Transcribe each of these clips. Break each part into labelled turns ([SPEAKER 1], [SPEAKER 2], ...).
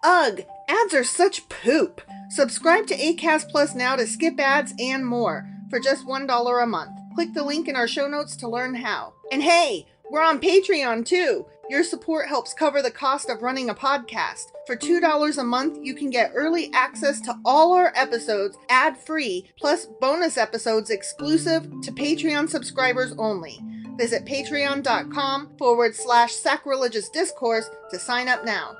[SPEAKER 1] Ugh, ads are such poop. Subscribe to Acast Plus now to skip ads and more for just $1 a month. Click the link in our show notes to learn how. And hey, we're on Patreon too. Your support helps cover the cost of running a podcast. For $2 a month, you can get early access to all our episodes ad-free, plus bonus episodes exclusive to Patreon subscribers only. Visit patreon.com/sacrilegious discourse to sign up now.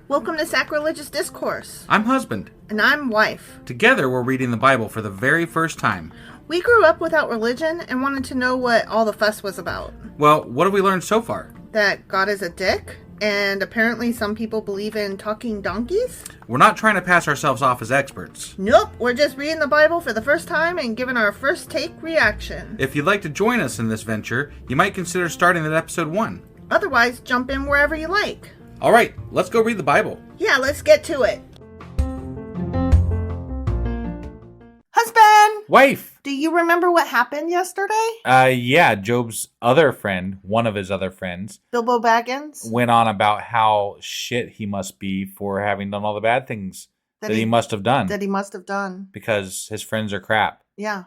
[SPEAKER 1] Welcome to Sacrilegious Discourse.
[SPEAKER 2] I'm husband.
[SPEAKER 1] And I'm wife.
[SPEAKER 2] Together, we're reading the Bible for the very first time.
[SPEAKER 1] We grew up without religion and wanted to know what all the fuss was about.
[SPEAKER 2] Well, what have we learned so far?
[SPEAKER 1] That God is a dick, and apparently some people believe in talking donkeys?
[SPEAKER 2] We're not trying to pass ourselves off as experts.
[SPEAKER 1] Nope, we're just reading the Bible for the first time and giving our first take reaction.
[SPEAKER 2] If you'd like to join us in this venture, you might consider starting at episode 1.
[SPEAKER 1] Otherwise, jump in wherever you like.
[SPEAKER 2] All right, let's go read the Bible.
[SPEAKER 1] Yeah, let's get to it. Husband!
[SPEAKER 2] Wife!
[SPEAKER 1] Do you remember what happened yesterday?
[SPEAKER 3] Yeah, Job's other friend, one of his other friends,
[SPEAKER 1] Bilbo Baggins?
[SPEAKER 3] went on about how shit he must be for having done all the bad things that he must have done.
[SPEAKER 1] That he must have done.
[SPEAKER 3] Because his friends are crap.
[SPEAKER 1] Yeah.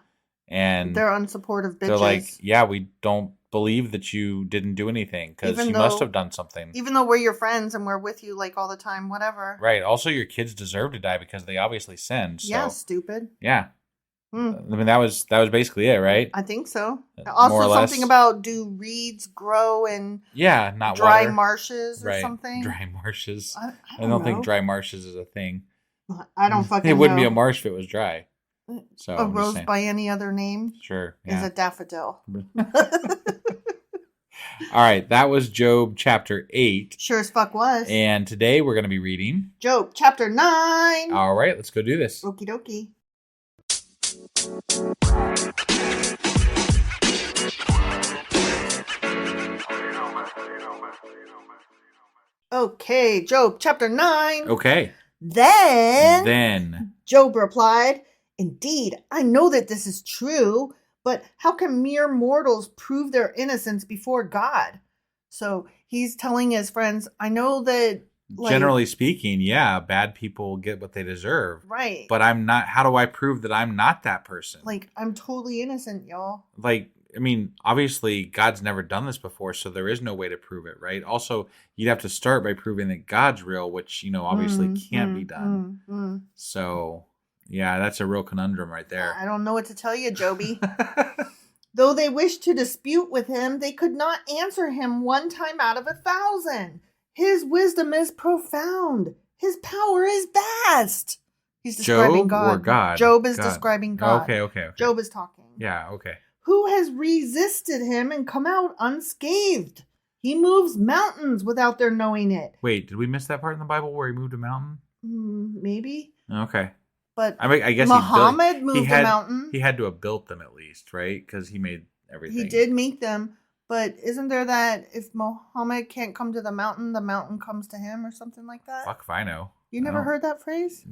[SPEAKER 3] And
[SPEAKER 1] they're unsupportive bitches.
[SPEAKER 3] they're like, yeah, we don't believe that you didn't do anything because you must have done something.
[SPEAKER 1] Even though we're your friends and we're with you like all the time, whatever.
[SPEAKER 3] Right. Also, your kids deserve to die because they obviously sinned. So.
[SPEAKER 1] Yeah, stupid.
[SPEAKER 3] Yeah. I mean, that was basically it, right?
[SPEAKER 1] I think so. Also, something about do reeds grow in
[SPEAKER 3] not
[SPEAKER 1] dry
[SPEAKER 3] water.
[SPEAKER 1] Marshes or something?
[SPEAKER 3] Dry marshes.
[SPEAKER 1] I
[SPEAKER 3] don't think dry marshes is a thing.
[SPEAKER 1] I don't fucking know.
[SPEAKER 3] It wouldn't be a marsh if it was dry. So
[SPEAKER 1] a rose by any other name?
[SPEAKER 3] Sure.
[SPEAKER 1] Is a daffodil.
[SPEAKER 3] All right, that was Job chapter 8.
[SPEAKER 1] Sure as fuck was.
[SPEAKER 3] And today we're going to be reading
[SPEAKER 1] Job chapter 9.
[SPEAKER 3] All right, let's go do this.
[SPEAKER 1] Okie dokie. Okay, Job chapter 9.
[SPEAKER 3] Okay.
[SPEAKER 1] Then Job replied, "Indeed, I know that this is true, but how can mere mortals prove their innocence before God?" So he's telling his friends, I know that
[SPEAKER 3] generally speaking, yeah, bad people get what they deserve.
[SPEAKER 1] Right.
[SPEAKER 3] But I'm not, how do I prove that I'm not that person?
[SPEAKER 1] Like, I'm totally innocent, y'all.
[SPEAKER 3] Like, I mean, obviously, God's never done this before, so there is no way to prove it, right? Also, you'd have to start by proving that God's real, which, obviously can't be done. So, yeah, that's a real conundrum right there.
[SPEAKER 1] I don't know what to tell you, Joby. Though they wished to dispute with him, they could not answer him one time out of 1,000. His wisdom is profound. His power is vast. He's describing God.
[SPEAKER 3] Or God?
[SPEAKER 1] Job is describing God.
[SPEAKER 3] Okay.
[SPEAKER 1] Job is talking.
[SPEAKER 3] Yeah, okay.
[SPEAKER 1] Who has resisted him and come out unscathed? He moves mountains without their knowing it.
[SPEAKER 3] Wait, did we miss that part in the Bible where he moved a mountain?
[SPEAKER 1] Maybe.
[SPEAKER 3] Okay.
[SPEAKER 1] But
[SPEAKER 3] I mean, I guess
[SPEAKER 1] Muhammad moved a mountain.
[SPEAKER 3] He had to have built them at least, right? Because he made everything.
[SPEAKER 1] He did make them. But isn't there that if Muhammad can't come to the mountain comes to him or something like that?
[SPEAKER 3] Fuck if I know.
[SPEAKER 1] You never heard that phrase?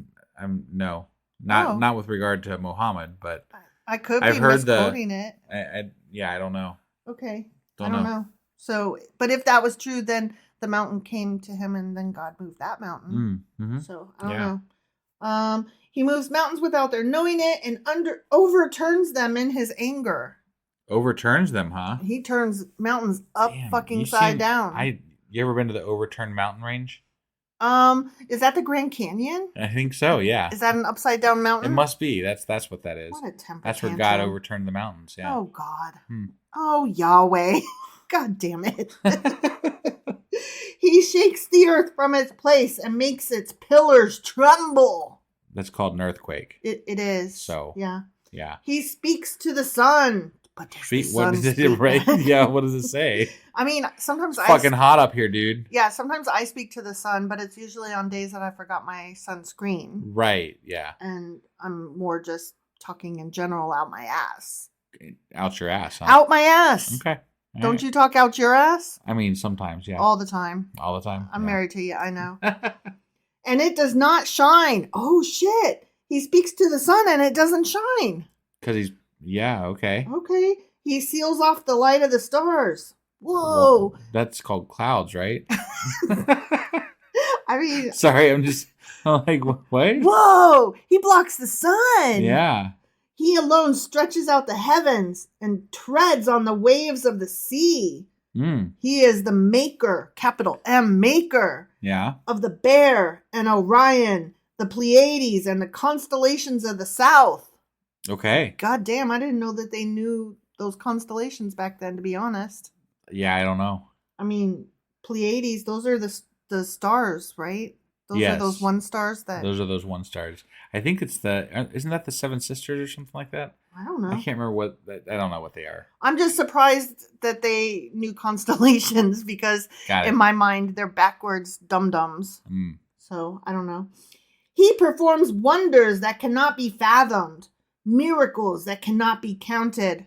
[SPEAKER 3] No. Not with regard to Muhammad, but
[SPEAKER 1] I could be misquoting it.
[SPEAKER 3] I don't know.
[SPEAKER 1] Okay. I don't know. So, but if that was true, then the mountain came to him and then God moved that mountain. So, I don't know. He moves mountains without their knowing it and overturns them in his anger.
[SPEAKER 3] Overturns them, huh?
[SPEAKER 1] He turns mountains side down.
[SPEAKER 3] You ever been to the overturned mountain range?
[SPEAKER 1] Is that the Grand Canyon?
[SPEAKER 3] I think so, yeah.
[SPEAKER 1] Is that an upside down mountain?
[SPEAKER 3] It must be. That's what that is.
[SPEAKER 1] What a temper
[SPEAKER 3] That's where God overturned the mountains, yeah.
[SPEAKER 1] Oh, God. Oh, Yahweh. God damn it. He shakes the earth from its place and makes its pillars tremble.
[SPEAKER 3] That's called an earthquake.
[SPEAKER 1] It is.
[SPEAKER 3] So.
[SPEAKER 1] Yeah.
[SPEAKER 3] Yeah.
[SPEAKER 1] He speaks to the sun. But
[SPEAKER 3] what does it right? Yeah, what does it say?
[SPEAKER 1] I mean, sometimes
[SPEAKER 3] it's fucking hot up here, dude.
[SPEAKER 1] Yeah, sometimes I speak to the sun, but it's usually on days that I forgot my sunscreen.
[SPEAKER 3] Right, yeah.
[SPEAKER 1] And I'm more just talking in general out my ass.
[SPEAKER 3] Out your ass, huh?
[SPEAKER 1] Out my ass.
[SPEAKER 3] Okay.
[SPEAKER 1] Don't you talk out your ass?
[SPEAKER 3] I mean, sometimes, yeah.
[SPEAKER 1] All the time.
[SPEAKER 3] All the time?
[SPEAKER 1] I'm married to you, I know. And it does not shine. Oh, shit. He speaks to the sun and it doesn't shine.
[SPEAKER 3] Because he's Yeah, okay.
[SPEAKER 1] Okay. He seals off the light of the stars. Whoa.
[SPEAKER 3] Well, that's called clouds, right?
[SPEAKER 1] I mean,
[SPEAKER 3] Sorry, I'm like, what?
[SPEAKER 1] whoa. He blocks the sun.
[SPEAKER 3] Yeah.
[SPEAKER 1] He alone stretches out the heavens and treads on the waves of the sea.
[SPEAKER 3] Mm.
[SPEAKER 1] He is the maker, capital M, maker
[SPEAKER 3] Yeah.
[SPEAKER 1] of the Bear and Orion, the Pleiades, and the constellations of the south.
[SPEAKER 3] Okay.
[SPEAKER 1] God damn, I didn't know that they knew those constellations back then, to be honest.
[SPEAKER 3] Yeah, I don't know.
[SPEAKER 1] I mean, Pleiades, those are the stars, right? Those
[SPEAKER 3] Yes.
[SPEAKER 1] are those one stars that...
[SPEAKER 3] Those are those one stars. I think it's isn't that the Seven Sisters or something like that?
[SPEAKER 1] I don't know.
[SPEAKER 3] I can't remember I don't know what they are.
[SPEAKER 1] I'm just surprised that they knew constellations because
[SPEAKER 3] Got it.
[SPEAKER 1] in my mind, they're backwards dum-dums.
[SPEAKER 3] Mm.
[SPEAKER 1] So, I don't know. He performs wonders that cannot be fathomed, miracles that cannot be counted.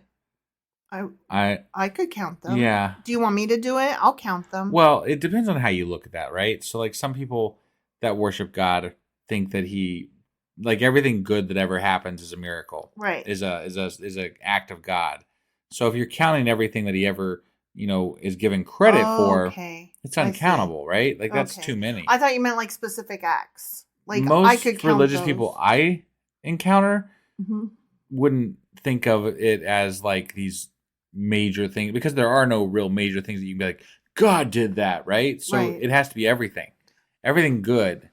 [SPEAKER 1] I could count them.
[SPEAKER 3] Yeah.
[SPEAKER 1] Do you want me to do it? I'll count them.
[SPEAKER 3] Well, it depends on how you look at that, right? So, like, some people that worship God think that he, like, everything good that ever happens is a miracle,
[SPEAKER 1] right?
[SPEAKER 3] Is a act of God. So, if you're counting everything that he ever, is given credit for, it's uncountable, right? Like, that's too many.
[SPEAKER 1] I thought you meant like specific acts. Like
[SPEAKER 3] most
[SPEAKER 1] I could count
[SPEAKER 3] religious
[SPEAKER 1] those.
[SPEAKER 3] people I encounter wouldn't think of it as like these major things, because there are no real major things that you can be like, God did that, right? So it has to be everything. Everything good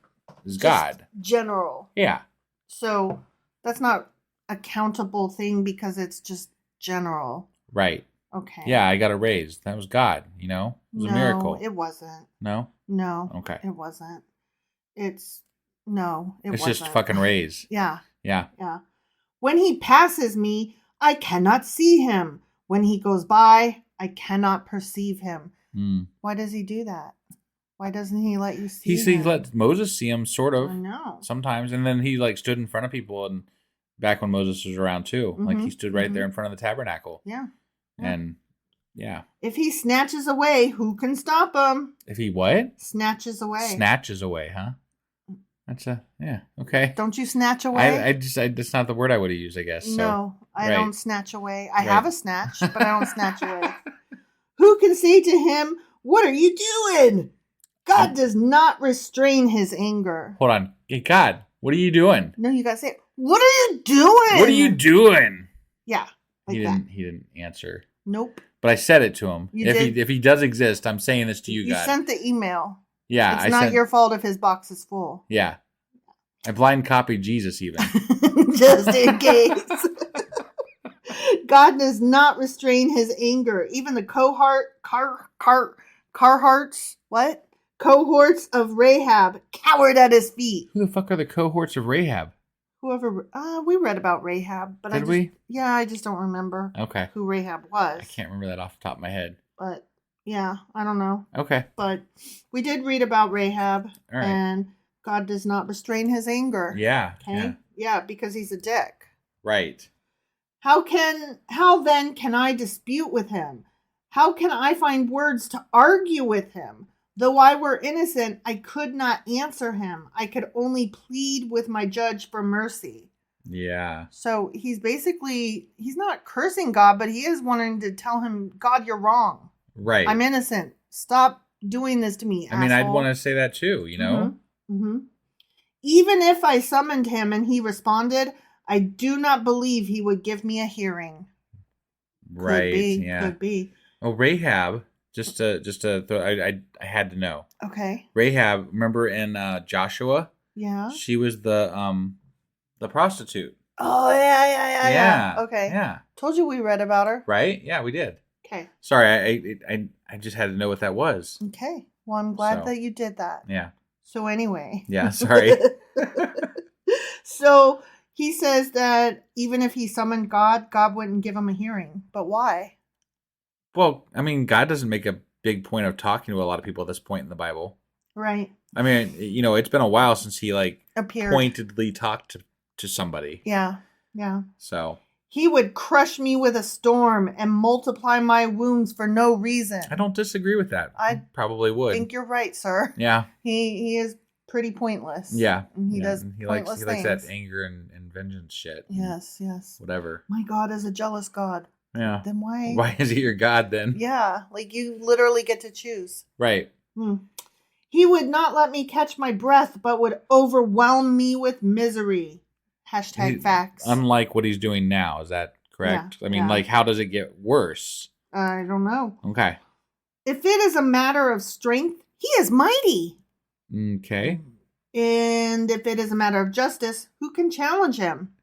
[SPEAKER 3] is just God.
[SPEAKER 1] General.
[SPEAKER 3] Yeah.
[SPEAKER 1] So that's not a countable thing because it's just general.
[SPEAKER 3] Right.
[SPEAKER 1] Okay.
[SPEAKER 3] Yeah, I got a raise. That was God, It was a miracle.
[SPEAKER 1] It wasn't.
[SPEAKER 3] No?
[SPEAKER 1] No.
[SPEAKER 3] Okay.
[SPEAKER 1] It wasn't. It's wasn't.
[SPEAKER 3] Just fucking raise.
[SPEAKER 1] Yeah.
[SPEAKER 3] Yeah.
[SPEAKER 1] Yeah. When he passes me, I cannot see him. When he goes by, I cannot perceive him.
[SPEAKER 3] Mm.
[SPEAKER 1] Why does he do that? Why doesn't he let you see him?
[SPEAKER 3] He let Moses see him, sort of.
[SPEAKER 1] I know.
[SPEAKER 3] Sometimes. And then he like stood in front of people, and back when Moses was around too. Like he stood right there in front of the tabernacle.
[SPEAKER 1] Yeah.
[SPEAKER 3] And yeah.
[SPEAKER 1] If he snatches away, who can stop him?
[SPEAKER 3] If he what?
[SPEAKER 1] Snatches away.
[SPEAKER 3] Snatches away, huh? That's okay.
[SPEAKER 1] Don't you snatch away?
[SPEAKER 3] That's not the word I would have used, I guess. So.
[SPEAKER 1] No, I don't snatch away. I
[SPEAKER 3] Right.
[SPEAKER 1] have a snatch, but I don't snatch away. Who can say to him, what are you doing? God does not restrain his anger.
[SPEAKER 3] Hold on. Hey, God, what are you doing?
[SPEAKER 1] No, you gotta say, what are you doing?
[SPEAKER 3] What are you doing?
[SPEAKER 1] Yeah. Like
[SPEAKER 3] he
[SPEAKER 1] that.
[SPEAKER 3] didn't answer.
[SPEAKER 1] Nope.
[SPEAKER 3] But I said it to him.
[SPEAKER 1] You
[SPEAKER 3] if
[SPEAKER 1] did.
[SPEAKER 3] he does exist, I'm saying this to you,
[SPEAKER 1] You
[SPEAKER 3] God.
[SPEAKER 1] sent the email.
[SPEAKER 3] Yeah,
[SPEAKER 1] It's not your fault if his box is full.
[SPEAKER 3] Yeah. I blind copied Jesus even.
[SPEAKER 1] Just in case. God does not restrain his anger. Even the cohorts of Rahab cowered at his feet.
[SPEAKER 3] Who the fuck are the cohorts of Rahab?
[SPEAKER 1] Whoever, we read about Rahab, but
[SPEAKER 3] Did we?
[SPEAKER 1] Yeah, I just don't remember
[SPEAKER 3] Okay.
[SPEAKER 1] who Rahab was.
[SPEAKER 3] I can't remember that off the top of my head.
[SPEAKER 1] But yeah, I don't know.
[SPEAKER 3] Okay.
[SPEAKER 1] But we did read about Rahab,
[SPEAKER 3] All right.
[SPEAKER 1] and God does not restrain his anger.
[SPEAKER 3] Yeah.
[SPEAKER 1] Okay. Yeah, because he's a dick.
[SPEAKER 3] Right.
[SPEAKER 1] How then can I dispute with him? How can I find words to argue with him? Though I were innocent, I could not answer him. I could only plead with my judge for mercy.
[SPEAKER 3] Yeah.
[SPEAKER 1] So he's not cursing God, but he is wanting to tell him, God, you're wrong.
[SPEAKER 3] Right.
[SPEAKER 1] I'm innocent. Stop doing this to me,
[SPEAKER 3] I mean, I'd
[SPEAKER 1] asshole.
[SPEAKER 3] want to say that too,
[SPEAKER 1] Even if I summoned him and he responded, I do not believe he would give me a hearing.
[SPEAKER 3] Right.
[SPEAKER 1] Could be.
[SPEAKER 3] Yeah.
[SPEAKER 1] Could be.
[SPEAKER 3] Oh, Rahab. Just to throw, I had to know.
[SPEAKER 1] Okay.
[SPEAKER 3] Rahab. Remember in Joshua?
[SPEAKER 1] Yeah.
[SPEAKER 3] She was the prostitute.
[SPEAKER 1] Oh yeah. Okay.
[SPEAKER 3] Yeah.
[SPEAKER 1] Told you we read about her.
[SPEAKER 3] Right? Yeah, we did.
[SPEAKER 1] Okay.
[SPEAKER 3] Sorry, I just had to know what that was.
[SPEAKER 1] Okay. Well, I'm glad that you did that.
[SPEAKER 3] Yeah.
[SPEAKER 1] So anyway.
[SPEAKER 3] Yeah. Sorry.
[SPEAKER 1] So he says that even if he summoned God, God wouldn't give him a hearing. But why?
[SPEAKER 3] Well, I mean, God doesn't make a big point of talking to a lot of people at this point in the Bible.
[SPEAKER 1] Right.
[SPEAKER 3] I mean, it's been a while since he
[SPEAKER 1] appeared,
[SPEAKER 3] pointedly talked to somebody.
[SPEAKER 1] Yeah. Yeah.
[SPEAKER 3] So
[SPEAKER 1] he would crush me with a storm and multiply my wounds for no reason.
[SPEAKER 3] I don't disagree with that.
[SPEAKER 1] I
[SPEAKER 3] probably would.
[SPEAKER 1] think you're right, sir.
[SPEAKER 3] Yeah.
[SPEAKER 1] He is pretty pointless.
[SPEAKER 3] Yeah.
[SPEAKER 1] And he does
[SPEAKER 3] And he
[SPEAKER 1] pointless
[SPEAKER 3] likes that
[SPEAKER 1] things.
[SPEAKER 3] anger and vengeance shit.
[SPEAKER 1] Yes.
[SPEAKER 3] Whatever.
[SPEAKER 1] My God is a jealous God.
[SPEAKER 3] Yeah.
[SPEAKER 1] Then why?
[SPEAKER 3] Why is he your God then?
[SPEAKER 1] Yeah. Like you literally get to choose.
[SPEAKER 3] Right.
[SPEAKER 1] He would not let me catch my breath, but would overwhelm me with misery. Facts.
[SPEAKER 3] Unlike what he's doing now. Is that correct?
[SPEAKER 1] Yeah,
[SPEAKER 3] I mean, like, how does it get worse?
[SPEAKER 1] I don't know.
[SPEAKER 3] Okay.
[SPEAKER 1] If it is a matter of strength, he is mighty.
[SPEAKER 3] Okay.
[SPEAKER 1] And if it is a matter of justice, who can challenge him?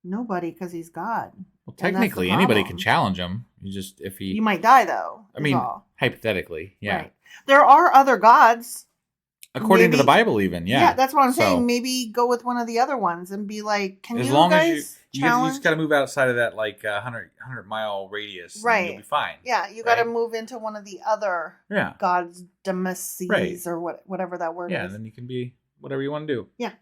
[SPEAKER 1] Nobody, because he's God.
[SPEAKER 3] Well, technically, anybody can challenge him. You
[SPEAKER 1] might die, though.
[SPEAKER 3] I mean, hypothetically, yeah.
[SPEAKER 1] Right. There are other gods.
[SPEAKER 3] According to the Bible, even, yeah.
[SPEAKER 1] Yeah, that's what I'm saying. Maybe go with one of the other ones and be like, can you guys challenge?
[SPEAKER 3] You just got to move outside of that, like, 100-mile radius.
[SPEAKER 1] Right.
[SPEAKER 3] And you'll be fine.
[SPEAKER 1] Yeah, you got to move into one of the other gods, Demeses, or whatever that word is.
[SPEAKER 3] Yeah, and then you can be whatever you want to do.
[SPEAKER 1] Yeah.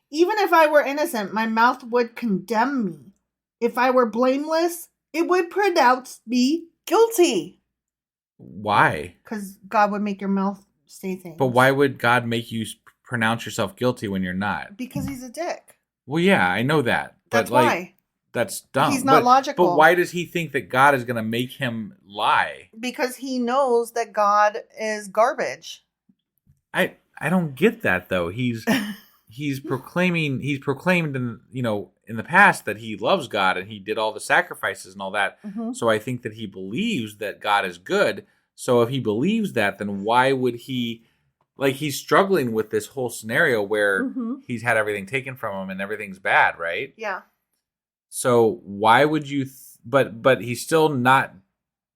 [SPEAKER 1] Even if I were innocent, my mouth would condemn me. If I were blameless, it would pronounce me guilty.
[SPEAKER 3] Why?
[SPEAKER 1] Because God would make your mouth say things.
[SPEAKER 3] But why would God make you pronounce yourself guilty when you're not?
[SPEAKER 1] Because he's a dick.
[SPEAKER 3] Well, yeah, I know that.
[SPEAKER 1] That's
[SPEAKER 3] but, like,
[SPEAKER 1] why.
[SPEAKER 3] That's dumb.
[SPEAKER 1] He's not logical.
[SPEAKER 3] But why does he think that God is going to make him lie?
[SPEAKER 1] Because he knows that God is garbage.
[SPEAKER 3] I don't get that, though. He's proclaimed in in the past that he loves God and he did all the sacrifices and all that.
[SPEAKER 1] Mm-hmm.
[SPEAKER 3] So I think that he believes that God is good. So if he believes that, then why would he, like, he's struggling with this whole scenario where he's had everything taken from him and everything's bad, right?
[SPEAKER 1] Yeah.
[SPEAKER 3] So why would you, but he's still not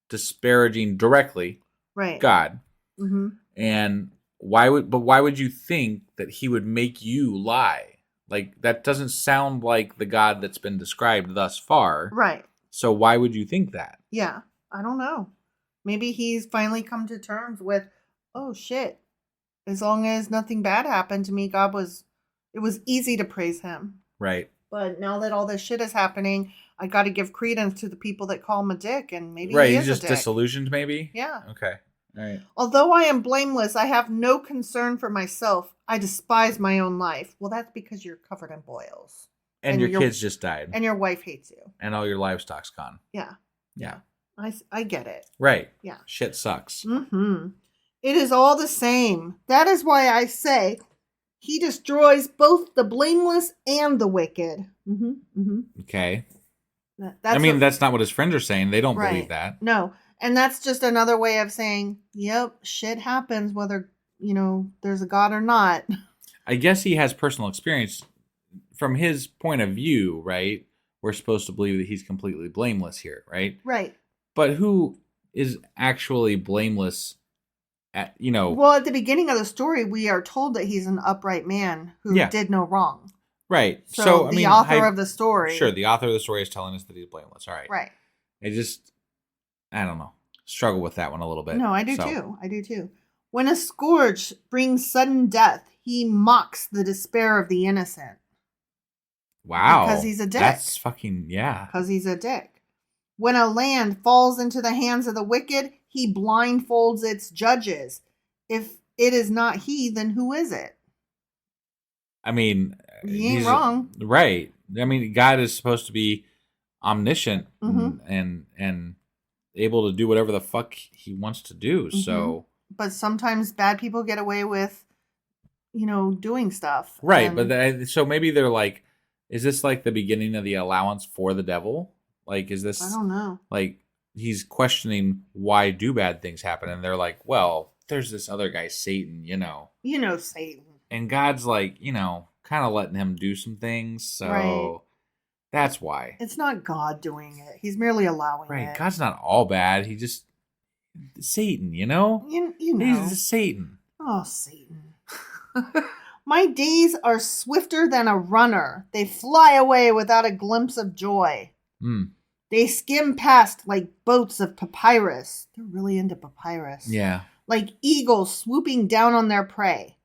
[SPEAKER 3] disparaging directly God.
[SPEAKER 1] Mm-hmm.
[SPEAKER 3] And why would you think that he would make you lie? Like, that doesn't sound like the God that's been described thus far.
[SPEAKER 1] Right.
[SPEAKER 3] So why would you think that?
[SPEAKER 1] Yeah. I don't know. Maybe he's finally come to terms with, oh shit, as long as nothing bad happened to me, it was easy to praise him.
[SPEAKER 3] Right.
[SPEAKER 1] But now that all this shit is happening, I got to give credence to the people that call him a dick, and maybe
[SPEAKER 3] he's just disillusioned, maybe?
[SPEAKER 1] Yeah.
[SPEAKER 3] Okay. All right.
[SPEAKER 1] Although I am blameless, I have no concern for myself. I despise my own life. Well, that's because you're covered in boils.
[SPEAKER 3] And your kids just died.
[SPEAKER 1] And your wife hates you.
[SPEAKER 3] And all your livestock's gone.
[SPEAKER 1] Yeah.
[SPEAKER 3] Yeah.
[SPEAKER 1] I get it.
[SPEAKER 3] Right.
[SPEAKER 1] Yeah.
[SPEAKER 3] Shit sucks.
[SPEAKER 1] Mm-hmm. It is all the same. That is why I say he destroys both the blameless and the wicked. Mm-hmm. Mm-hmm.
[SPEAKER 3] Okay. That's not what his friends are saying. They don't believe that.
[SPEAKER 1] No. And that's just another way of saying, yep, shit happens whether, there's a God or not.
[SPEAKER 3] I guess he has personal experience. From his point of view, right? We're supposed to believe that he's completely blameless here, right?
[SPEAKER 1] Right.
[SPEAKER 3] But who is actually blameless
[SPEAKER 1] Well, at the beginning of the story, we are told that he's an upright man who did no wrong.
[SPEAKER 3] Right.
[SPEAKER 1] So the author of the story.
[SPEAKER 3] Sure, the author of the story is telling us that he's blameless. All right.
[SPEAKER 1] Right.
[SPEAKER 3] I don't know. Struggle with that one a little bit.
[SPEAKER 1] No, I do too. When a scourge brings sudden death, he mocks the despair of the innocent.
[SPEAKER 3] Wow.
[SPEAKER 1] Because he's a dick.
[SPEAKER 3] That's fucking, yeah.
[SPEAKER 1] Because he's a dick. When a land falls into the hands of the wicked, he blindfolds its judges. If it is not he, then who is it?
[SPEAKER 3] I mean,
[SPEAKER 1] he ain't wrong.
[SPEAKER 3] Right. I mean, God is supposed to be omniscient and able to do whatever the fuck he wants to do. Mm-hmm. So,
[SPEAKER 1] but sometimes bad people get away with, doing stuff.
[SPEAKER 3] Right. But so maybe they're like, is this like the beginning of the allowance for the devil? Like, is this?
[SPEAKER 1] I don't know.
[SPEAKER 3] Like, he's questioning why do bad things happen, and they're like, well, there's this other guy, Satan.
[SPEAKER 1] Satan.
[SPEAKER 3] And God's like, kind of letting him do some things. So that's why.
[SPEAKER 1] It's not God doing it. He's merely allowing it.
[SPEAKER 3] Right. God's not all bad. He just Satan. You know. He's Satan.
[SPEAKER 1] Oh, Satan. My days are swifter than a runner. They fly away without a glimpse of joy. They skim past like boats of papyrus. They're really into papyrus.
[SPEAKER 3] Yeah.
[SPEAKER 1] Like eagles swooping down on their prey.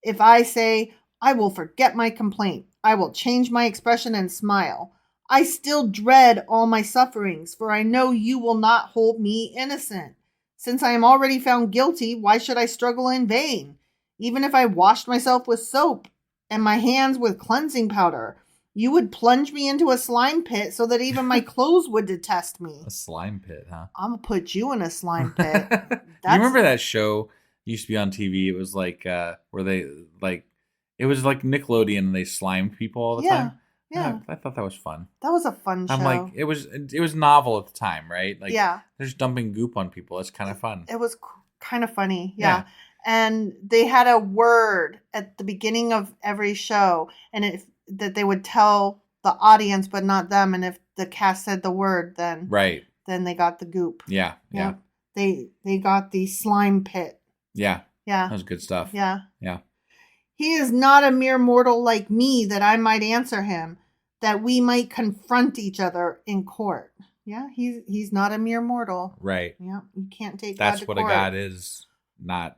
[SPEAKER 1] If I say, I will forget my complaint, I will change my expression and smile. I still dread all my sufferings, for I know you will not hold me innocent. Since I am already found guilty, why should I struggle in vain? Even if I washed myself with soap and my hands with cleansing powder, you would plunge me into a slime pit so that even my clothes would detest me.
[SPEAKER 3] A slime pit, huh?
[SPEAKER 1] I'm going to put you in a slime pit.
[SPEAKER 3] You remember that show used to be on TV? It was like where they like it was like Nickelodeon and they slimed people all the time.
[SPEAKER 1] Yeah.
[SPEAKER 3] I thought that was fun.
[SPEAKER 1] That was a fun show.
[SPEAKER 3] I'm like it was novel at the time, right? Like
[SPEAKER 1] yeah.
[SPEAKER 3] they're just dumping goop on people. It's kind of fun.
[SPEAKER 1] It was kind of funny. Yeah. And they had a word at the beginning of every show and that they would tell the audience but not them, and if the cast said the word then they got the goop.
[SPEAKER 3] Yeah.
[SPEAKER 1] They got the slime pit.
[SPEAKER 3] Yeah that was good stuff.
[SPEAKER 1] Yeah
[SPEAKER 3] He
[SPEAKER 1] is not a mere mortal like me that I might answer him, that we might confront each other in court. He's not a mere mortal.
[SPEAKER 3] Right.
[SPEAKER 1] You can't take
[SPEAKER 3] that's
[SPEAKER 1] God to
[SPEAKER 3] what
[SPEAKER 1] court.
[SPEAKER 3] a god is. Not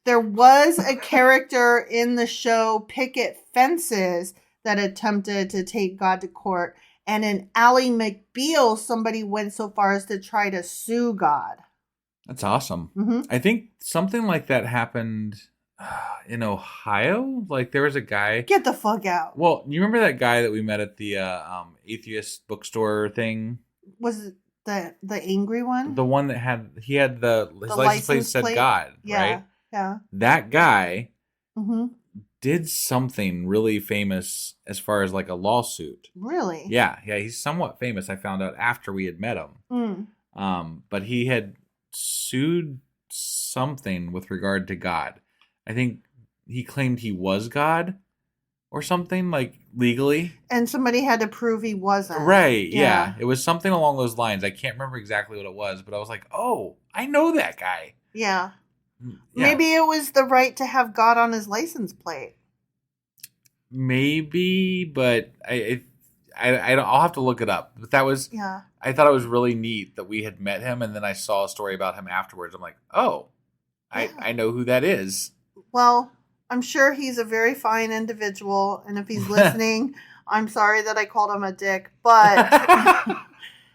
[SPEAKER 1] there was a character in the show Picket Fences that attempted to take God to court. And in Ally McBeal, somebody went so far as to try to sue God.
[SPEAKER 3] That's awesome.
[SPEAKER 1] Mm-hmm.
[SPEAKER 3] I think something like that happened in Ohio. Like there was a guy.
[SPEAKER 1] Get the fuck out.
[SPEAKER 3] Well, you remember that guy that we met at the atheist bookstore thing?
[SPEAKER 1] Was it the angry one?
[SPEAKER 3] The one that had his license plate said God, right?
[SPEAKER 1] Yeah.
[SPEAKER 3] That guy did something really famous as far as like a lawsuit.
[SPEAKER 1] Really?
[SPEAKER 3] Yeah, he's somewhat famous. I found out after we had met him. But he had sued something with regard to God. I think he claimed he was God or something, like legally. And
[SPEAKER 1] somebody had to prove he wasn't.
[SPEAKER 3] Right, yeah. It was something along those lines. I can't remember exactly what it was, but I was like, oh, I know that guy.
[SPEAKER 1] Yeah. Maybe it was the right to have God on his license plate.
[SPEAKER 3] Maybe, but I'll have to look it up. But that was, I thought it was really neat that we had met him, and then I saw a story about him afterwards. I'm like, oh, I know who that is.
[SPEAKER 1] Well, I'm sure he's a very fine individual, and if he's listening, I'm sorry that I called him a dick, but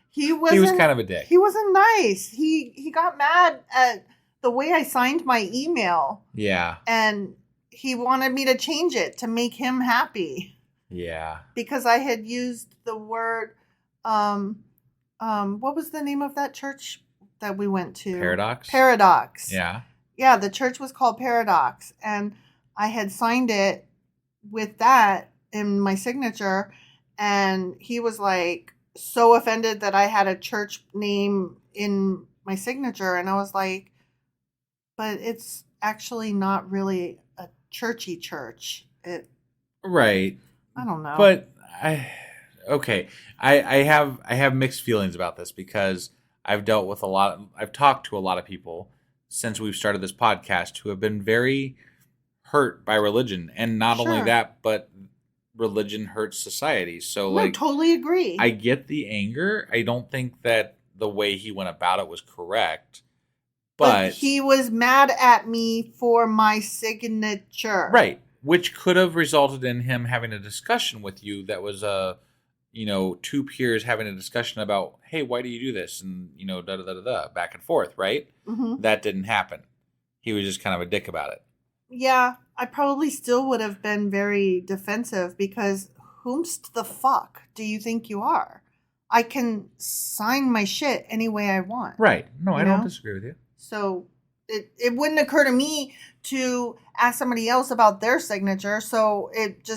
[SPEAKER 1] he was
[SPEAKER 3] kind of a dick.
[SPEAKER 1] He wasn't nice. He got mad at the way I signed my email. Yeah. And he wanted me to change it to make him happy. Yeah. Because I had used the word, what was the name of that church that we went to? Paradox. Yeah. Yeah, the church was called Paradox. And I had signed it with that in my signature. And he was like so offended that I had a church name in my signature. And I was like, but it's actually not really a churchy church.
[SPEAKER 3] Right.
[SPEAKER 1] I don't know.
[SPEAKER 3] But I have mixed feelings about this because I've talked to a lot of people since we've started this podcast who have been very hurt by religion, and not only that, but religion hurts society. So I
[SPEAKER 1] totally agree.
[SPEAKER 3] I get the anger. I don't think that the way he went about it was correct. But
[SPEAKER 1] he was mad at me for my signature.
[SPEAKER 3] Right. Which could have resulted in him having a discussion with you that was two peers having a discussion about, hey, why do you do this? And, back and forth, right? Mm-hmm. That didn't happen. He was just kind of a dick about it.
[SPEAKER 1] Yeah, I probably still would have been very defensive because whomst the fuck do you think you are? I can sign my shit any way I want.
[SPEAKER 3] Right. No, I don't disagree with you.
[SPEAKER 1] So it wouldn't occur to me to ask somebody else about their signature. So it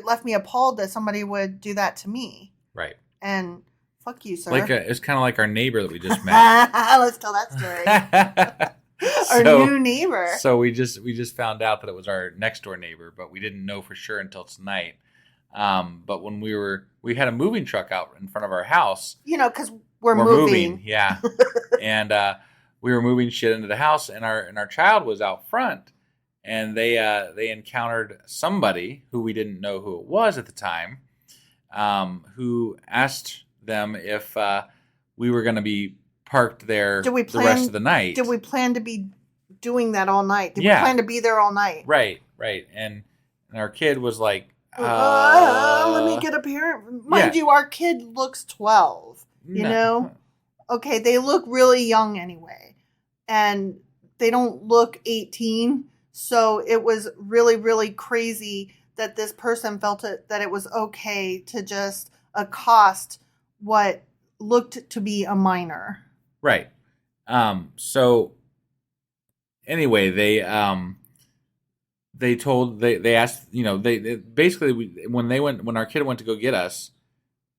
[SPEAKER 1] left me appalled that somebody would do that to me. Right. And fuck you, sir.
[SPEAKER 3] It's kind of like our neighbor that we just met.
[SPEAKER 1] Let's tell that story. Our new neighbor.
[SPEAKER 3] So we just found out that it was our next door neighbor, but we didn't know for sure until tonight. But when we had a moving truck out in front of our house.
[SPEAKER 1] Because we're moving.
[SPEAKER 3] Yeah. And we were moving shit into the house, and our child was out front, and they encountered somebody who we didn't know who it was at the time, who asked them if we were going to be parked there the rest of the night.
[SPEAKER 1] Did we plan to be doing that all night? Did we plan to be there all night?
[SPEAKER 3] Right. And our kid was like,
[SPEAKER 1] let me get up here. Mind you, our kid looks 12, you know? Okay, they look really young anyway. And they don't look 18. So it was really, really crazy that this person felt that it was okay to just accost what looked to be a minor.
[SPEAKER 3] Right. So anyway, they asked, they basically, when our kid went to go get us,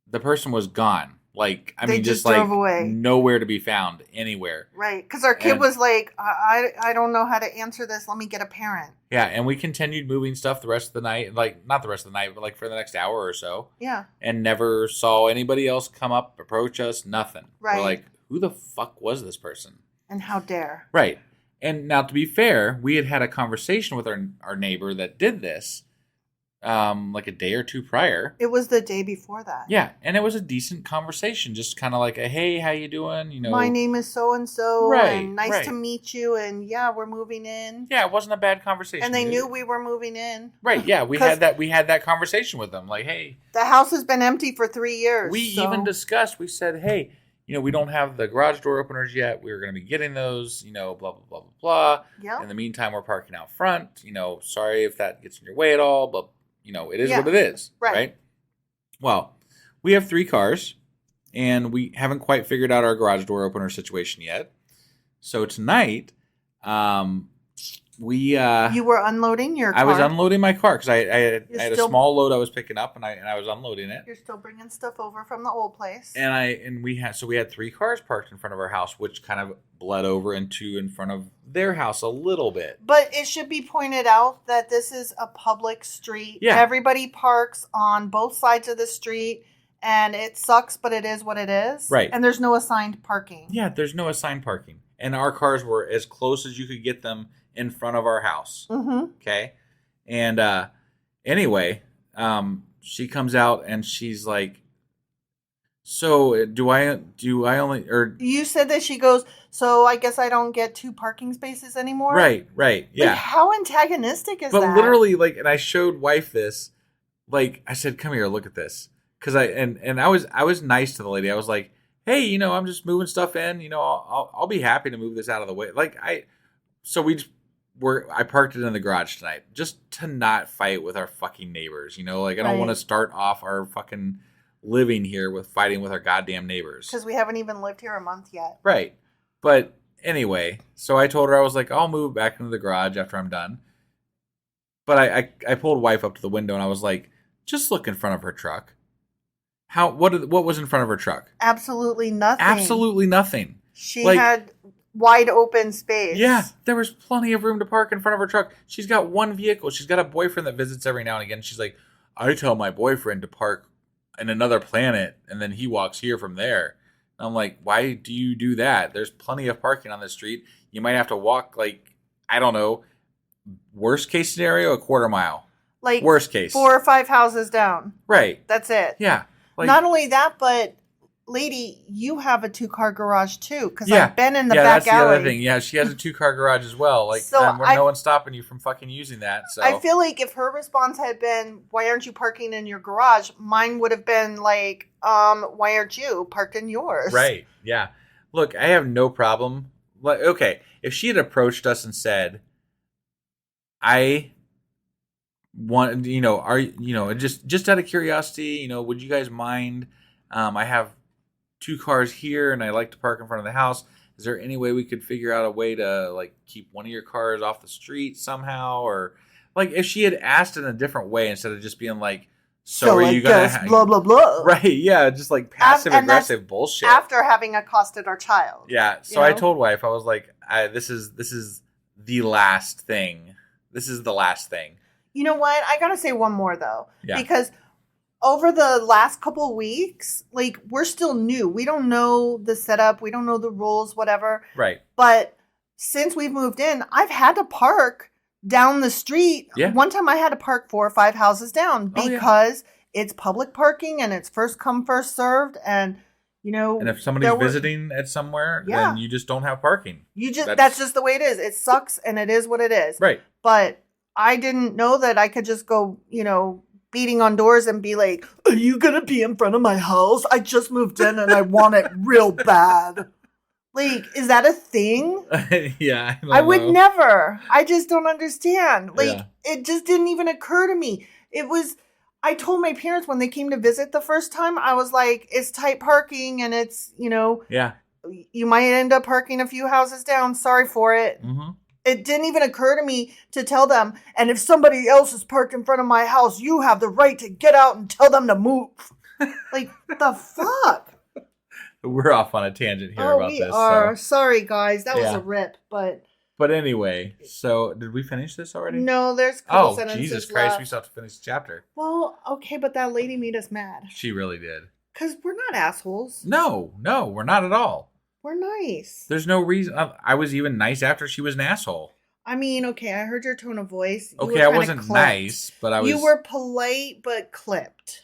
[SPEAKER 3] the person was gone. Like, I mean, just
[SPEAKER 1] drove
[SPEAKER 3] like
[SPEAKER 1] away.
[SPEAKER 3] Nowhere to be found anywhere.
[SPEAKER 1] Right. Because our kid was like, I don't know how to answer this. Let me get a parent.
[SPEAKER 3] Yeah. And we continued moving stuff the rest of the night. Like, not the rest of the night, but like for the next hour or so.
[SPEAKER 1] Yeah.
[SPEAKER 3] And never saw anybody else come up, approach us, nothing.
[SPEAKER 1] Right.
[SPEAKER 3] We're like, who the fuck was this person?
[SPEAKER 1] And how dare.
[SPEAKER 3] Right. And now, to be fair, we had a conversation with our neighbor that did this, like a day or two prior.
[SPEAKER 1] It was the day before that.
[SPEAKER 3] Yeah, and it was a decent conversation, just kind of like a, hey, how you doing?
[SPEAKER 1] My name is so and so,
[SPEAKER 3] right,
[SPEAKER 1] and nice to meet you, and yeah, we're moving in.
[SPEAKER 3] Yeah, it wasn't a bad conversation.
[SPEAKER 1] And they knew we were moving in.
[SPEAKER 3] Right? Yeah, we had that conversation with them, like, hey,
[SPEAKER 1] the house has been empty for 3 years.
[SPEAKER 3] We even discussed. We said, hey, we don't have the garage door openers yet. We were going to be getting those, blah, blah, blah, blah, blah.
[SPEAKER 1] Yeah.
[SPEAKER 3] In the meantime, we're parking out front. Sorry if that gets in your way at all, but, it is what it is. Right? Well, we have 3 cars, and we haven't quite figured out our garage door opener situation yet. So tonight, you
[SPEAKER 1] were unloading your car.
[SPEAKER 3] I was unloading my car because I had a small load I was picking up, and I was unloading it.
[SPEAKER 1] You're still bringing stuff over from the old place.
[SPEAKER 3] And we had 3 cars parked in front of our house, which kind of bled over into in front of their house a little bit.
[SPEAKER 1] But it should be pointed out that this is a public street.
[SPEAKER 3] Yeah.
[SPEAKER 1] Everybody parks on both sides of the street, and it sucks, but it is what it is.
[SPEAKER 3] Right.
[SPEAKER 1] And there's no assigned parking.
[SPEAKER 3] Yeah, there's no assigned parking. And our cars were as close as you could get them in front of our house.
[SPEAKER 1] Mm-hmm.
[SPEAKER 3] Okay. And anyway, she comes out and she's like, so do I only, or
[SPEAKER 1] you said that she goes, so I guess I don't get 2 parking spaces anymore.
[SPEAKER 3] Right. Yeah.
[SPEAKER 1] Like, how antagonistic is that?
[SPEAKER 3] But literally, like, and I showed wife this, like, I said, come here, look at this. Cause I was nice to the lady. I was like, hey, I'm just moving stuff in, I'll be happy to move this out of the way. Like I parked it in the garage tonight just to not fight with our fucking neighbors, like I don't want to start off our fucking living here with fighting with our goddamn neighbors.
[SPEAKER 1] Because we haven't even lived here a month yet.
[SPEAKER 3] Right. But anyway, so I told her, I was like, I'll move back into the garage after I'm done. But I pulled wife up to the window and I was like, just look in front of her truck. What was in front of her truck?
[SPEAKER 1] Absolutely nothing.
[SPEAKER 3] Absolutely nothing.
[SPEAKER 1] She had wide open space.
[SPEAKER 3] Yeah, there was plenty of room to park in front of her truck. She's got one vehicle. She's got a boyfriend that visits every now and again. She's like, I tell my boyfriend to park in another planet, and then he walks here from there. And I'm like, why do you do that? There's plenty of parking on the street. You might have to walk, like, I don't know, worst case scenario, a quarter mile.
[SPEAKER 1] Like,
[SPEAKER 3] worst case,
[SPEAKER 1] 4 or 5 houses down.
[SPEAKER 3] Right.
[SPEAKER 1] That's it.
[SPEAKER 3] Yeah. Like,
[SPEAKER 1] not only that, but lady, you have a 2-car garage too, because
[SPEAKER 3] yeah.
[SPEAKER 1] I've been in the
[SPEAKER 3] back
[SPEAKER 1] back
[SPEAKER 3] alley.
[SPEAKER 1] alley.
[SPEAKER 3] The other thing. Yeah, she has a 2-car garage as well. Like,
[SPEAKER 1] so
[SPEAKER 3] no one's stopping you from fucking using that. So
[SPEAKER 1] I feel like if her response had been, "Why aren't you parking in your garage?" Mine would have been like, "Why aren't you parked in yours?"
[SPEAKER 3] Right. Yeah. Look, I have no problem. Like, okay, if she had approached us and said, "I want, just out of curiosity, would you guys mind? I have 2 cars here and I like to park in front of the house. Is there any way we could figure out a way to like keep one of your cars off the street somehow?" Or like if she had asked in a different way instead of just being like, so are you going to
[SPEAKER 1] blah, blah, blah.
[SPEAKER 3] Right. Yeah. Just like passive aggressive bullshit.
[SPEAKER 1] After having accosted our child.
[SPEAKER 3] Yeah. So I told wife, I was like, this is the last thing. This is the last thing.
[SPEAKER 1] You know what? I got to say one more though.
[SPEAKER 3] Yeah.
[SPEAKER 1] Because over the last couple of weeks, like, we're still new. We don't know the setup. We don't know the rules, whatever.
[SPEAKER 3] Right.
[SPEAKER 1] But since we've moved in, I've had to park down the street.
[SPEAKER 3] Yeah.
[SPEAKER 1] One time I had to park 4 or 5 houses down because it's public parking and it's first come, first served. And,
[SPEAKER 3] and if somebody's visiting at somewhere, then you just don't have parking.
[SPEAKER 1] That's just the way it is. It sucks and it is what it is.
[SPEAKER 3] Right.
[SPEAKER 1] But I didn't know that I could just go, beating on doors and be like, "Are you going to be in front of my house? I just moved in and I want it real bad." Like, is that a thing?
[SPEAKER 3] Yeah,
[SPEAKER 1] I would never. I just don't understand. Like,
[SPEAKER 3] Yeah.
[SPEAKER 1] it just didn't even occur to me. I told my parents when they came to visit the first time, I was like, it's tight parking and it's,
[SPEAKER 3] Yeah.
[SPEAKER 1] you might end up parking a few houses down. Sorry for it.
[SPEAKER 3] Mm-hmm.
[SPEAKER 1] It didn't even occur to me to tell them, and if somebody else is parked in front of my house, you have the right to get out and tell them to move. Like, the fuck?
[SPEAKER 3] We're off on a tangent here about this.
[SPEAKER 1] We are.
[SPEAKER 3] So.
[SPEAKER 1] Sorry, guys. That was
[SPEAKER 3] Yeah.
[SPEAKER 1] a rip, but...
[SPEAKER 3] But anyway, so did we finish this already?
[SPEAKER 1] No, there's a couple sentences
[SPEAKER 3] Jesus Christ,
[SPEAKER 1] left.
[SPEAKER 3] we still have to finish the chapter.
[SPEAKER 1] Well, okay, but that lady made us mad.
[SPEAKER 3] She really did.
[SPEAKER 1] Because we're not assholes.
[SPEAKER 3] No, we're not at all.
[SPEAKER 1] We're nice.
[SPEAKER 3] There's no reason. I was even nice after she was an asshole.
[SPEAKER 1] I mean, okay, I heard your tone of voice.
[SPEAKER 3] Okay, I wasn't nice, but I was...
[SPEAKER 1] You were polite, but clipped.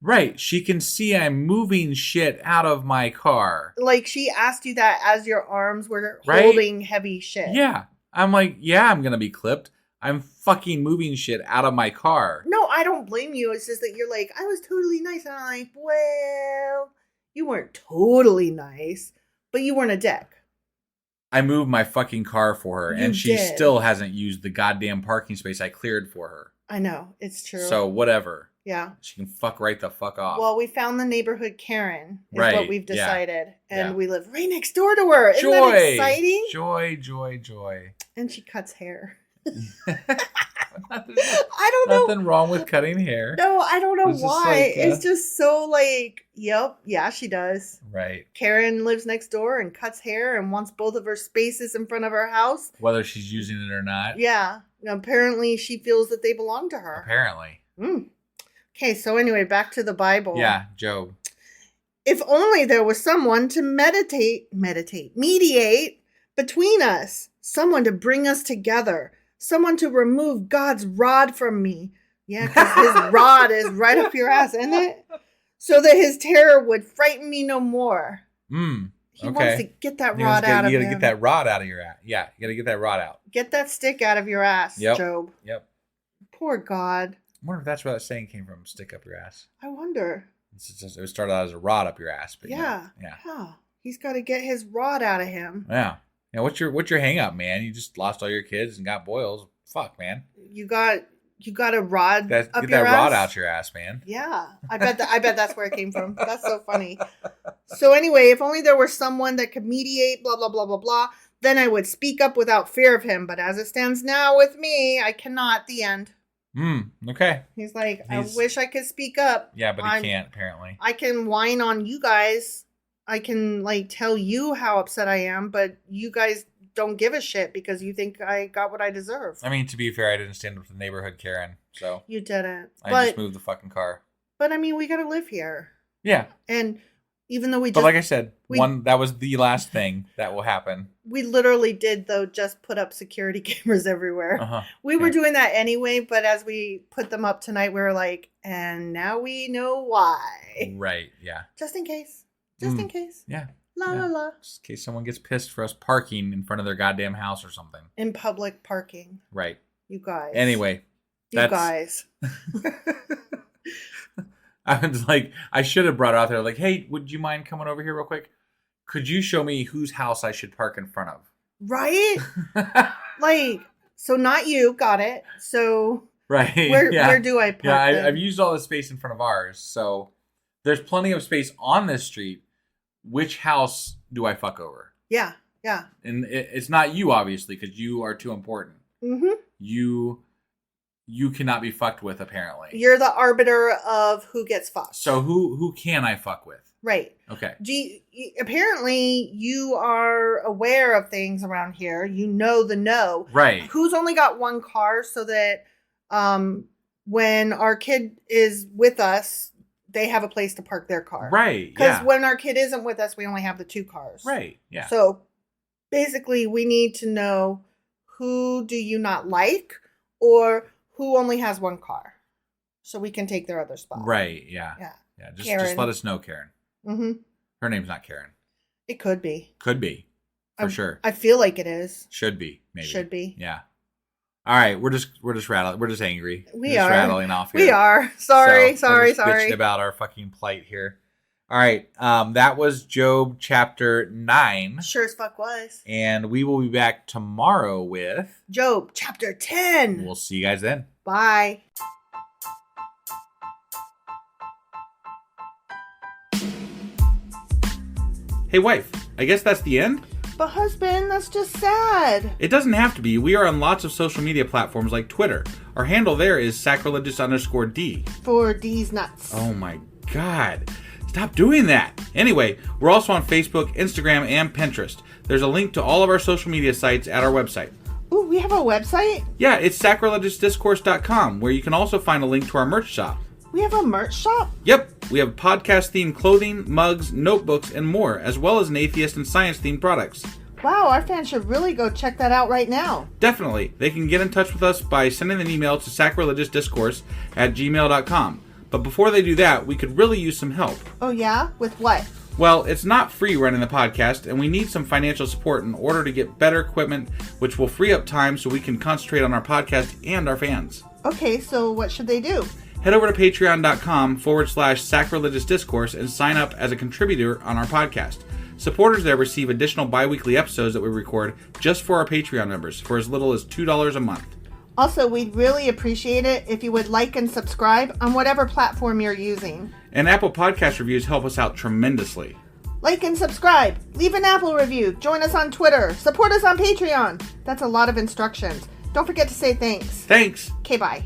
[SPEAKER 3] Right. She can see I'm moving shit out of my car.
[SPEAKER 1] Like, she asked you that as your arms were
[SPEAKER 3] Right?
[SPEAKER 1] holding heavy shit.
[SPEAKER 3] Yeah. I'm like, yeah, I'm going to be clipped. I'm fucking moving shit out of my car.
[SPEAKER 1] No, I don't blame you. It's just that you're like, I was totally nice. And I'm like, well, you weren't totally nice, but you weren't a dick.
[SPEAKER 3] I moved my fucking car for her, and she still hasn't used the goddamn parking space I cleared for her.
[SPEAKER 1] I know. It's true.
[SPEAKER 3] So, whatever.
[SPEAKER 1] Yeah.
[SPEAKER 3] She can fuck right the fuck off.
[SPEAKER 1] Well, we found the neighborhood Karen, is
[SPEAKER 3] right.
[SPEAKER 1] what we've decided.
[SPEAKER 3] Yeah.
[SPEAKER 1] And we live right next door to her. Isn't
[SPEAKER 3] joy.
[SPEAKER 1] that exciting?
[SPEAKER 3] Joy.
[SPEAKER 1] And she cuts hair.
[SPEAKER 3] Nothing
[SPEAKER 1] I don't know.
[SPEAKER 3] Nothing wrong with cutting hair.
[SPEAKER 1] No, I don't know why.
[SPEAKER 3] Just
[SPEAKER 1] it's just so like, yep, yeah, she does.
[SPEAKER 3] Right.
[SPEAKER 1] Karen lives next door and cuts hair and wants both of her spaces in front of her house.
[SPEAKER 3] Whether she's using it or not.
[SPEAKER 1] Yeah. Apparently she feels that they belong to her.
[SPEAKER 3] Apparently.
[SPEAKER 1] Okay, so anyway, back to the Bible.
[SPEAKER 3] Yeah, Job.
[SPEAKER 1] If only there was someone to mediate between us, someone to bring us together, someone to remove God's rod from me. Yeah, because his rod is right up your ass, isn't it? So that his terror would frighten me no more. He wants to get that rod out of him.
[SPEAKER 3] You gotta get that rod out of your ass. Yeah, you gotta get that rod out.
[SPEAKER 1] Get that stick out of your ass, Job.
[SPEAKER 3] Yep.
[SPEAKER 1] Poor God.
[SPEAKER 3] I wonder if that's where that saying came from, stick up your ass.
[SPEAKER 1] I wonder.
[SPEAKER 3] It started out as a rod up your ass. But
[SPEAKER 1] yeah. He's got to get his rod out of him.
[SPEAKER 3] Yeah. Yeah, what's your hang up, man? You just lost all your kids and got boils. Fuck, man.
[SPEAKER 1] You got a rod
[SPEAKER 3] get
[SPEAKER 1] up
[SPEAKER 3] that
[SPEAKER 1] your
[SPEAKER 3] rod
[SPEAKER 1] ass?
[SPEAKER 3] out your ass, man.
[SPEAKER 1] Yeah. I bet that's where it came from. That's so funny. So anyway, if only there were someone that could mediate, blah, blah, blah, blah, blah, then I would speak up without fear of him. But as it stands now with me, I cannot. The end.
[SPEAKER 3] Okay.
[SPEAKER 1] He's like, I wish I could speak up.
[SPEAKER 3] Yeah, but he can't, apparently.
[SPEAKER 1] I can whine on you guys. I can, tell you how upset I am, but you guys don't give a shit because you think I got what I deserve.
[SPEAKER 3] I mean, to be fair, I didn't stand up to the neighborhood Karen, so.
[SPEAKER 1] You didn't.
[SPEAKER 3] I just moved the fucking car.
[SPEAKER 1] But, I mean, we gotta live here.
[SPEAKER 3] Yeah.
[SPEAKER 1] And even though
[SPEAKER 3] But like I said, that was the last thing that will happen.
[SPEAKER 1] We literally did, though, just put up security cameras everywhere. We were doing that anyway, but as we put them up tonight, we were like, and now we know why.
[SPEAKER 3] Right, yeah.
[SPEAKER 1] Just in case. Just in case.
[SPEAKER 3] Yeah.
[SPEAKER 1] La.
[SPEAKER 3] Just in case someone gets pissed for us parking in front of their goddamn house or something.
[SPEAKER 1] In public parking.
[SPEAKER 3] Right.
[SPEAKER 1] You guys.
[SPEAKER 3] Anyway.
[SPEAKER 1] You guys.
[SPEAKER 3] I was like, I should have brought it out there. Like, hey, would you mind coming over here real quick? Could you show me whose house I should park in front of?
[SPEAKER 1] Right? So not you. Got it. So.
[SPEAKER 3] Right.
[SPEAKER 1] Where do I park?
[SPEAKER 3] Yeah, I've used all the space in front of ours. So there's plenty of space on this street. Which house do I fuck over?
[SPEAKER 1] Yeah.
[SPEAKER 3] And it's not you, obviously, because you are too important. You cannot be fucked with, apparently.
[SPEAKER 1] You're the arbiter of who gets fucked.
[SPEAKER 3] So who can I fuck with?
[SPEAKER 1] Right.
[SPEAKER 3] Okay.
[SPEAKER 1] Apparently, you are aware of things around here. You know the know.
[SPEAKER 3] Right.
[SPEAKER 1] Who's only got one car so that when our kid is with us, they have a place to park their car.
[SPEAKER 3] Right.
[SPEAKER 1] Because when our kid isn't with us, we only have the two cars.
[SPEAKER 3] Right. Yeah.
[SPEAKER 1] So basically, we need to know who do you not like or who only has one car, so we can take their other spot.
[SPEAKER 3] Right. Yeah. Just let us know, Karen. Her name's not Karen.
[SPEAKER 1] It could be.
[SPEAKER 3] Could be. For sure.
[SPEAKER 1] I feel like it is.
[SPEAKER 3] Should be. Maybe.
[SPEAKER 1] Should be.
[SPEAKER 3] Yeah. All right. We're just rattling. We're just angry.
[SPEAKER 1] We are
[SPEAKER 3] rattling off here.
[SPEAKER 1] We are. Sorry.
[SPEAKER 3] Bitching about our fucking plight here. All right. That was Job chapter 9.
[SPEAKER 1] Sure as fuck was.
[SPEAKER 3] And we will be back tomorrow with
[SPEAKER 1] Job chapter 10.
[SPEAKER 3] We'll see you guys then.
[SPEAKER 1] Bye.
[SPEAKER 2] Hey, wife, I guess that's the end?
[SPEAKER 1] But husband, that's just sad.
[SPEAKER 2] It doesn't have to be. We are on lots of social media platforms like Twitter. Our handle there is sacrilegious_D.
[SPEAKER 1] For D's nuts.
[SPEAKER 2] Oh my God. Stop doing that. Anyway, we're also on Facebook, Instagram, and Pinterest. There's a link to all of our social media sites at our website.
[SPEAKER 1] Ooh, we have a website?
[SPEAKER 2] Yeah, it's sacrilegiousdiscourse.com, where you can also find a link to our merch shop.
[SPEAKER 1] We have a merch shop?
[SPEAKER 2] Yep, we have podcast-themed clothing, mugs, notebooks, and more, as well as an atheist and science-themed products.
[SPEAKER 1] Wow, our fans should really go check that out right now.
[SPEAKER 2] Definitely. They can get in touch with us by sending an email to sacrilegiousdiscourse@gmail.com. But before they do that, we could really use some help.
[SPEAKER 1] Oh yeah? With what?
[SPEAKER 2] Well, it's not free running the podcast, and we need some financial support in order to get better equipment, which will free up time so we can concentrate on our podcast and our fans.
[SPEAKER 1] Okay, so what should they do?
[SPEAKER 2] Head over to patreon.com/sacrilegiousdiscourse and sign up as a contributor on our podcast. Supporters there receive additional bi-weekly episodes that we record just for our Patreon members for as little as $2 a month.
[SPEAKER 1] Also, we'd really appreciate it if you would like and subscribe on whatever platform you're using.
[SPEAKER 2] And Apple Podcast reviews help us out tremendously.
[SPEAKER 1] Like and subscribe. Leave an Apple review. Join us on Twitter. Support us on Patreon. That's a lot of instructions. Don't forget to say thanks.
[SPEAKER 2] Thanks.
[SPEAKER 1] Okay, bye.